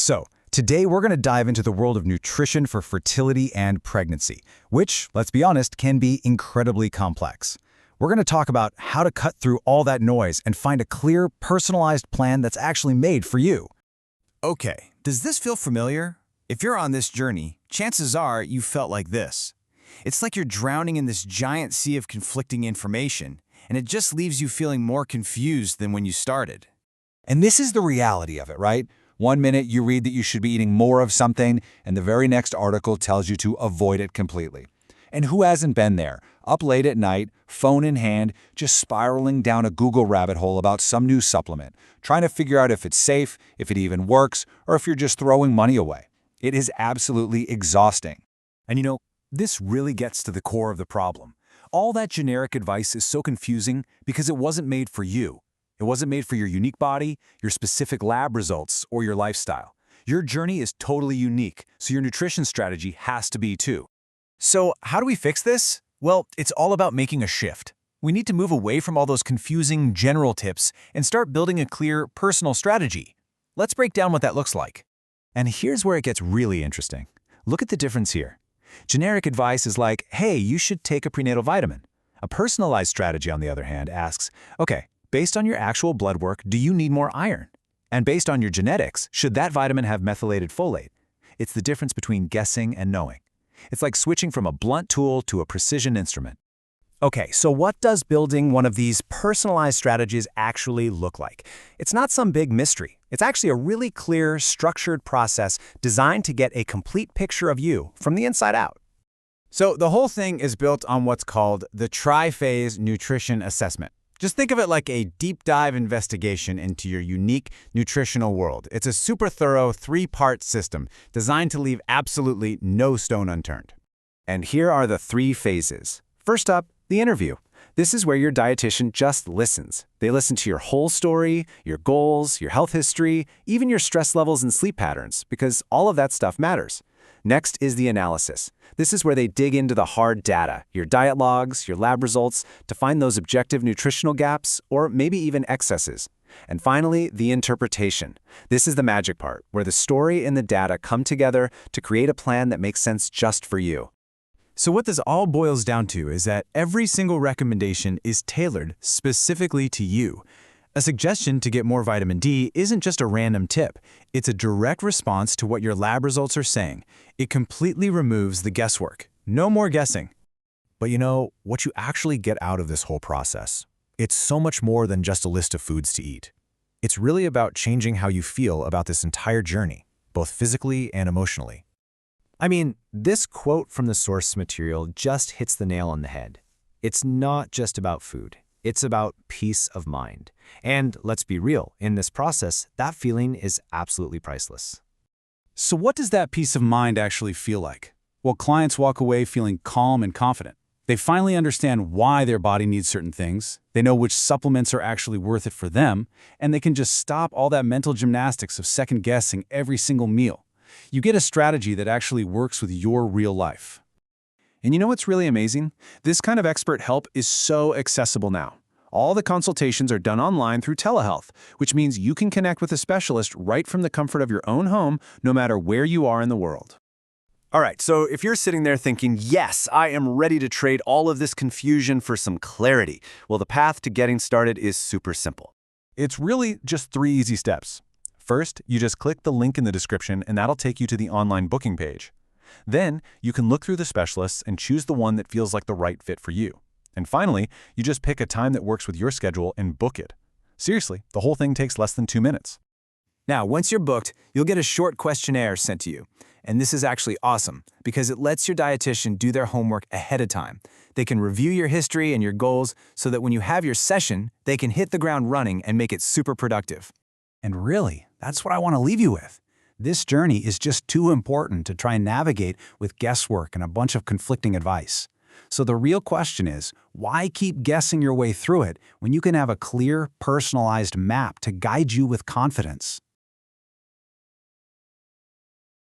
So, today we're going to dive into the world of nutrition for fertility and pregnancy, which, let's be honest, can be incredibly complex. We're going to talk about how to cut through all that noise and find a clear, personalized plan that's actually made for you. Okay, does this feel familiar? If you're on this journey, chances are you felt like this. It's like you're drowning in this giant sea of conflicting information, and it just leaves you feeling more confused than when you started. And this is the reality of it, right? One minute you read that you should be eating more of something, and the very next article tells you to avoid it completely. And who hasn't been there, up late at night, phone in hand, just spiraling down a Google rabbit hole about some new supplement, trying to figure out if it's safe, if it even works, or if you're just throwing money away. It is absolutely exhausting. And this really gets to the core of the problem. All that generic advice is so confusing because it wasn't made for you. It wasn't made for your unique body, your specific lab results, or your lifestyle. Your journey is totally unique, so your nutrition strategy has to be too. So, how do we fix this? Well, it's all about making a shift. We need to move away from all those confusing general tips and start building a clear, personal strategy. Let's break down what that looks like. And here's where it gets really interesting. Look at the difference here. Generic advice is like, hey, you should take a prenatal vitamin. A personalized strategy, on the other hand, asks, okay, based on your actual blood work, do you need more iron? And based on your genetics, should that vitamin have methylated folate? It's the difference between guessing and knowing. It's like switching from a blunt tool to a precision instrument. Okay, so what does building one of these personalized strategies actually look like? It's not some big mystery. It's actually a really clear, structured process designed to get a complete picture of you from the inside out. So, the whole thing is built on what's called the tri-phase nutrition assessment. Just think of it like a deep dive investigation into your unique nutritional world. It's a super thorough 3-part system designed to leave absolutely no stone unturned. And here are the 3 phases. First up, the interview. This is where your dietitian just listens. They listen to your whole story, your goals, your health history, even your stress levels and sleep patterns, because all of that stuff matters. Next is the analysis. This is where they dig into the hard data, your diet logs, your lab results, to find those objective nutritional gaps or maybe even excesses. And finally, the interpretation. This is the magic part, where the story and the data come together to create a plan that makes sense just for you. So what this all boils down to is that every single recommendation is tailored specifically to you. A suggestion to get more vitamin D isn't just a random tip. It's a direct response to what your lab results are saying. It completely removes the guesswork. No more guessing. But what you actually get out of this whole process, it's so much more than just a list of foods to eat. It's really about changing how you feel about this entire journey, both physically and emotionally. I mean, this quote from the source material just hits the nail on the head. It's not just about food. It's about peace of mind. And let's be real, in this process, that feeling is absolutely priceless. So what does that peace of mind actually feel like? Well, clients walk away feeling calm and confident. They finally understand why their body needs certain things, they know which supplements are actually worth it for them, and they can just stop all that mental gymnastics of second-guessing every single meal. You get a strategy that actually works with your real life. And you know what's really amazing? This kind of expert help is so accessible now. All the consultations are done online through telehealth, which means you can connect with a specialist right from the comfort of your own home, no matter where you are in the world. All right, so if you're sitting there thinking, yes, I am ready to trade all of this confusion for some clarity, well, the path to getting started is super simple. It's really just 3 easy steps. First, you just click the link in the description and that'll take you to the online booking page. Then, you can look through the specialists and choose the one that feels like the right fit for you. And finally, you just pick a time that works with your schedule and book it. Seriously, the whole thing takes less than 2 minutes. Now, once you're booked, you'll get a short questionnaire sent to you. And this is actually awesome because it lets your dietitian do their homework ahead of time. They can review your history and your goals so that when you have your session, they can hit the ground running and make it super productive. And really, that's what I want to leave you with. This journey is just too important to try and navigate with guesswork and a bunch of conflicting advice. So the real question is, why keep guessing your way through it when you can have a clear, personalized map to guide you with confidence?